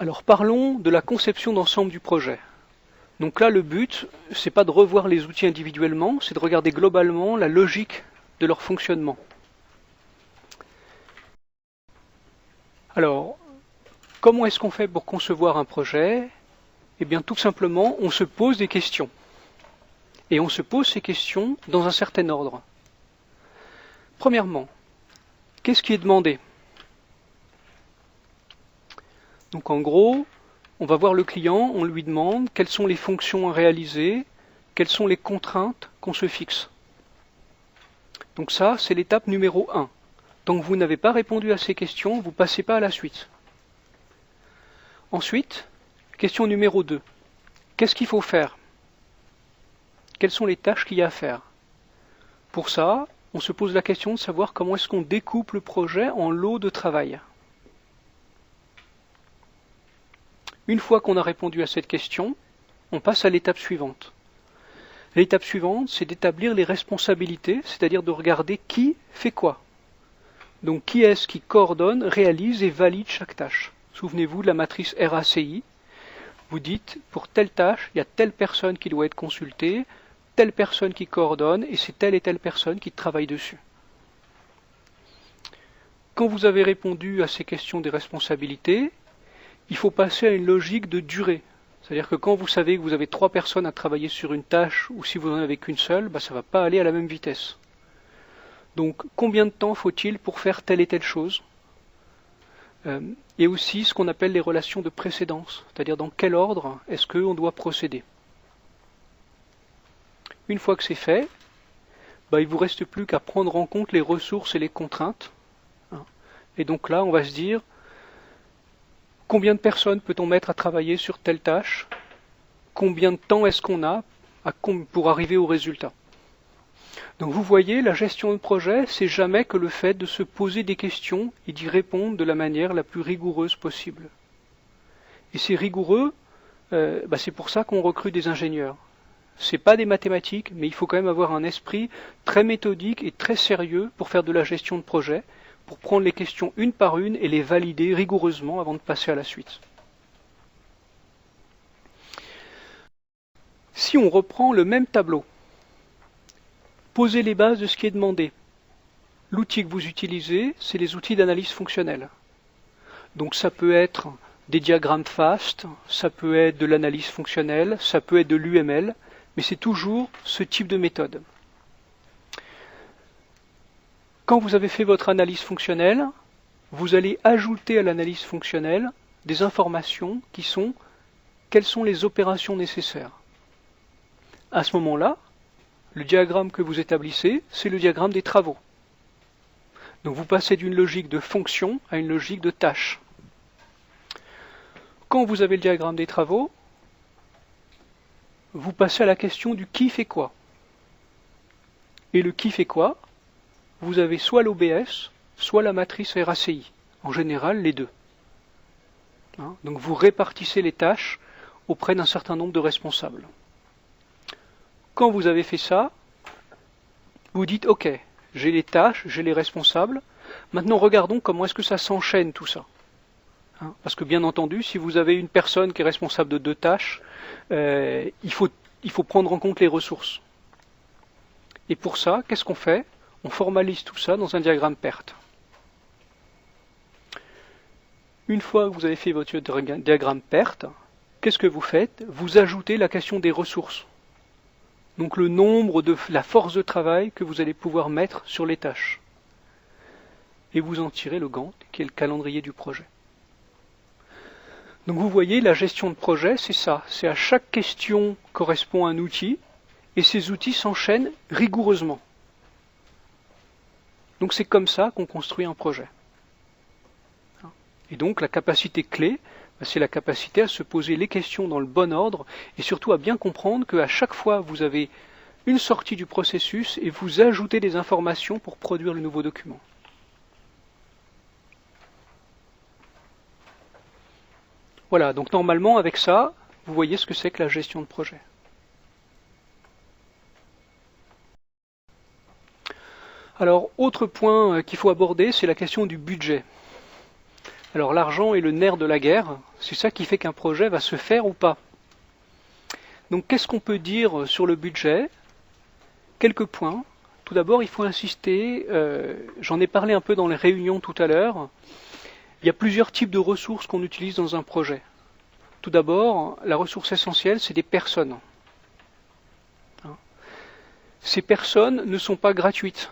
Alors parlons de la conception d'ensemble du projet. Donc là, le but, c'est pas de revoir les outils individuellement, c'est de regarder globalement la logique de leur fonctionnement. Alors, comment est-ce qu'on fait pour concevoir un projet? Eh bien, tout simplement, on se pose des questions. Et on se pose ces questions dans un certain ordre. Premièrement, qu'est-ce qui est demandé? Donc en gros, on va voir le client, on lui demande quelles sont les fonctions à réaliser, quelles sont les contraintes qu'on se fixe. Donc ça, c'est l'étape numéro 1. Tant que vous n'avez pas répondu à ces questions, vous ne passez pas à la suite. Ensuite, question numéro 2. Qu'est-ce qu'il faut faire? Quelles sont les tâches qu'il y a à faire? Pour ça, on se pose la question de savoir comment est-ce qu'on découpe le projet en lots de travail. Une fois qu'on a répondu à cette question, on passe à l'étape suivante. L'étape suivante, c'est d'établir les responsabilités, c'est-à-dire de regarder qui fait quoi. Donc qui est-ce qui coordonne, réalise et valide chaque tâche. Souvenez-vous de la matrice RACI. Vous dites, pour telle tâche, il y a telle personne qui doit être consultée, telle personne qui coordonne, et c'est telle et telle personne qui travaille dessus. Quand vous avez répondu à ces questions des responsabilités, il faut passer à une logique de durée. C'est-à-dire que quand vous savez que vous avez 3 personnes à travailler sur une tâche, ou si vous n'en avez qu'une seule, ça ne va pas aller à la même vitesse. Donc combien de temps faut-il pour faire telle et telle chose? Et aussi ce qu'on appelle les relations de précédence, c'est-à-dire dans quel ordre est-ce qu'on doit procéder. Une fois que c'est fait, il ne vous reste plus qu'à prendre en compte les ressources et les contraintes. Et donc là, on va se dire, combien de personnes peut-on mettre à travailler sur telle tâche? Combien de temps est-ce qu'on a pour arriver au résultat? Donc vous voyez, la gestion de projet, c'est jamais que le fait de se poser des questions et d'y répondre de la manière la plus rigoureuse possible. Et c'est rigoureux, c'est pour ça qu'on recrute des ingénieurs. C'est pas des mathématiques, mais il faut quand même avoir un esprit très méthodique et très sérieux pour faire de la gestion de projet, pour prendre les questions une par une et les valider rigoureusement avant de passer à la suite. Si on reprend le même tableau, posez les bases de ce qui est demandé. L'outil que vous utilisez, c'est les outils d'analyse fonctionnelle. Donc ça peut être des diagrammes FAST, ça peut être de l'analyse fonctionnelle, ça peut être de l'UML, mais c'est toujours ce type de méthode. Quand vous avez fait votre analyse fonctionnelle, vous allez ajouter à l'analyse fonctionnelle des informations qui sont quelles sont les opérations nécessaires. À ce moment-là, le diagramme que vous établissez, c'est le diagramme des travaux. Donc vous passez d'une logique de fonction à une logique de tâche. Quand vous avez le diagramme des travaux, vous passez à la question du qui fait quoi. Et le qui fait quoi, vous avez soit l'OBS, soit la matrice RACI. En général, les deux. Donc vous répartissez les tâches auprès d'un certain nombre de responsables. Quand vous avez fait ça, vous dites ok, j'ai les tâches, j'ai les responsables, maintenant regardons comment est-ce que ça s'enchaîne tout ça. Parce que bien entendu, si vous avez une personne qui est responsable de 2 tâches, il faut prendre en compte les ressources. Et pour ça, qu'est-ce qu'on fait? On formalise tout ça dans un diagramme PERT. Une fois que vous avez fait votre diagramme PERT, qu'est-ce que vous faites? Vous ajoutez la question des ressources. Donc le nombre de la force de travail que vous allez pouvoir mettre sur les tâches. Et vous en tirez le Gantt, qui est le calendrier du projet. Donc vous voyez, la gestion de projet, c'est ça. C'est à chaque question correspond un outil, et ces outils s'enchaînent rigoureusement. Donc c'est comme ça qu'on construit un projet. Et donc la capacité clé, c'est la capacité à se poser les questions dans le bon ordre et surtout à bien comprendre qu'à chaque fois vous avez une sortie du processus et vous ajoutez des informations pour produire le nouveau document. Voilà, donc normalement avec ça, vous voyez ce que c'est que la gestion de projet. Alors, autre point qu'il faut aborder, c'est la question du budget. Alors l'argent est le nerf de la guerre, c'est ça qui fait qu'un projet va se faire ou pas. Donc qu'est-ce qu'on peut dire sur le budget? Quelques points. Tout d'abord, il faut insister, j'en ai parlé un peu dans les réunions tout à l'heure, il y a plusieurs types de ressources qu'on utilise dans un projet. Tout d'abord, la ressource essentielle, c'est des personnes. Ces personnes ne sont pas gratuites.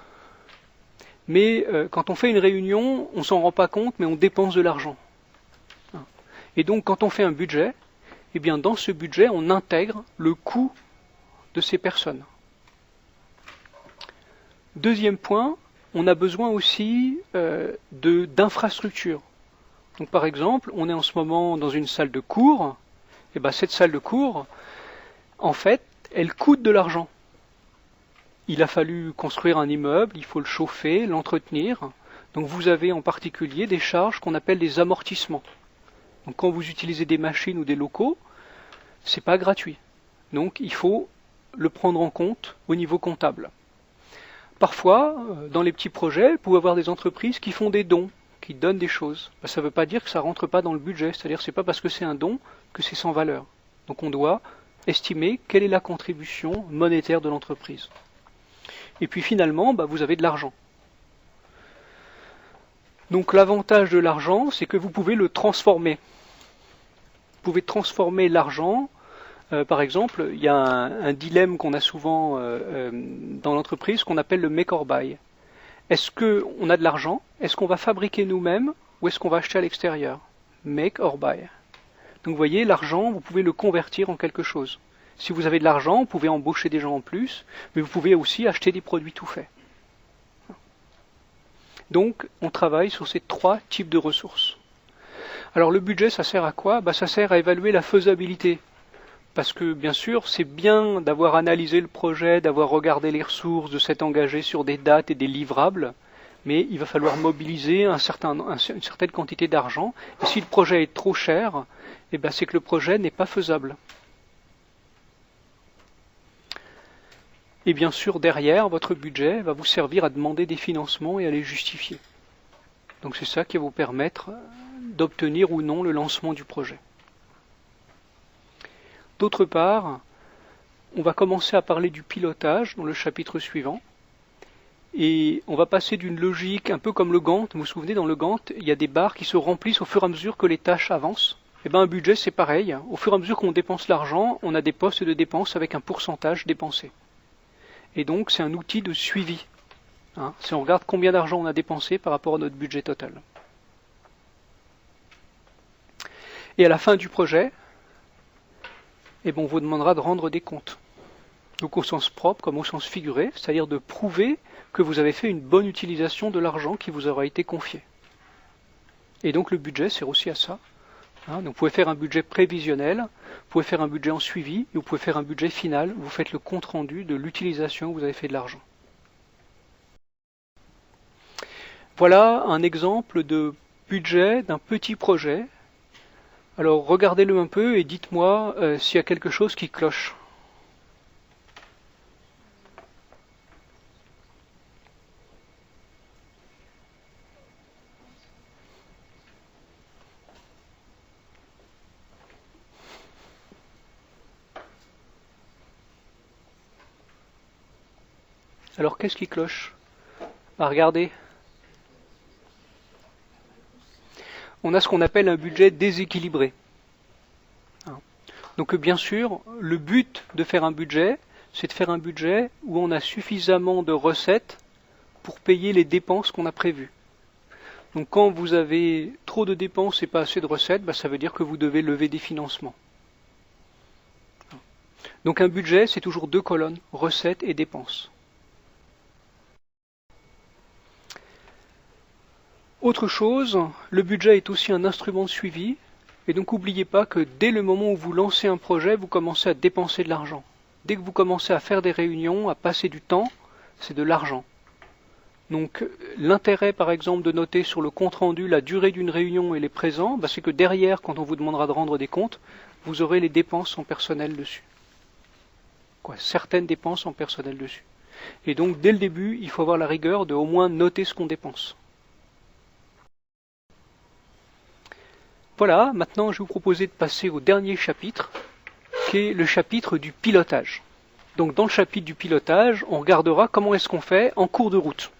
Mais quand on fait une réunion, on ne s'en rend pas compte, mais on dépense de l'argent. Et donc, quand on fait un budget, eh bien, dans ce budget, on intègre le coût de ces personnes. Deuxième point, on a besoin aussi d'infrastructures. Donc, par exemple, on est en ce moment dans une salle de cours. Et bien, cette salle de cours, en fait, elle coûte de l'argent. Il a fallu construire un immeuble, il faut le chauffer, l'entretenir. Donc vous avez en particulier des charges qu'on appelle des amortissements. Donc quand vous utilisez des machines ou des locaux, c'est pas gratuit. Donc il faut le prendre en compte au niveau comptable. Parfois, dans les petits projets, vous pouvez avoir des entreprises qui font des dons, qui donnent des choses. Ça ne veut pas dire que ça ne rentre pas dans le budget, c'est-à-dire que ce n'est pas parce que c'est un don que c'est sans valeur. Donc on doit estimer quelle est la contribution monétaire de l'entreprise. Et puis finalement, vous avez de l'argent. Donc l'avantage de l'argent, c'est que vous pouvez le transformer. Vous pouvez transformer l'argent. Par exemple, il y a un dilemme qu'on a souvent dans l'entreprise qu'on appelle le make or buy. Est-ce qu'on a de l'argent? Est-ce qu'on va fabriquer nous-mêmes ou est-ce qu'on va acheter à l'extérieur? Make or buy. Donc vous voyez, l'argent, vous pouvez le convertir en quelque chose. Si vous avez de l'argent, vous pouvez embaucher des gens en plus, mais vous pouvez aussi acheter des produits tout faits. Donc, on travaille sur ces trois types de ressources. Alors, le budget, ça sert à quoi? Ça sert à évaluer la faisabilité. Parce que, bien sûr, c'est bien d'avoir analysé le projet, d'avoir regardé les ressources, de s'être engagé sur des dates et des livrables, mais il va falloir mobiliser une certaine quantité d'argent. Et si le projet est trop cher, c'est que le projet n'est pas faisable. Et bien sûr, derrière, votre budget va vous servir à demander des financements et à les justifier. Donc c'est ça qui va vous permettre d'obtenir ou non le lancement du projet. D'autre part, on va commencer à parler du pilotage dans le chapitre suivant. Et on va passer d'une logique un peu comme le Gantt. Vous vous souvenez, dans le Gantt, il y a des barres qui se remplissent au fur et à mesure que les tâches avancent. Un budget, c'est pareil. Au fur et à mesure qu'on dépense l'argent, on a des postes de dépenses avec un pourcentage dépensé. Et donc, c'est un outil de suivi. Si on regarde combien d'argent on a dépensé par rapport à notre budget total. Et à la fin du projet, on vous demandera de rendre des comptes. Donc au sens propre comme au sens figuré, c'est-à-dire de prouver que vous avez fait une bonne utilisation de l'argent qui vous aura été confié. Et donc le budget sert aussi à ça. Donc vous pouvez faire un budget prévisionnel, vous pouvez faire un budget en suivi, et vous pouvez faire un budget final, où vous faites le compte-rendu de l'utilisation que vous avez fait de l'argent. Voilà un exemple de budget d'un petit projet. Alors regardez-le un peu et dites-moi s'il y a quelque chose qui cloche. Alors qu'est-ce qui cloche? Regardez. On a ce qu'on appelle un budget déséquilibré. Donc bien sûr, le but de faire un budget, c'est de faire un budget où on a suffisamment de recettes pour payer les dépenses qu'on a prévues. Donc quand vous avez trop de dépenses et pas assez de recettes, ça veut dire que vous devez lever des financements. Donc un budget, c'est toujours deux colonnes, recettes et dépenses. Autre chose, le budget est aussi un instrument de suivi, et donc n'oubliez pas que dès le moment où vous lancez un projet, vous commencez à dépenser de l'argent. Dès que vous commencez à faire des réunions, à passer du temps, c'est de l'argent. Donc l'intérêt par exemple de noter sur le compte-rendu la durée d'une réunion et les présents, c'est que derrière, quand on vous demandera de rendre des comptes, vous aurez les dépenses en personnel dessus. Certaines dépenses en personnel dessus. Et donc dès le début, il faut avoir la rigueur de au moins noter ce qu'on dépense. voilà, maintenant je vais vous proposer de passer au dernier chapitre, qui est le chapitre du pilotage. Donc dans le chapitre du pilotage, on regardera comment est-ce qu'on fait en cours de route.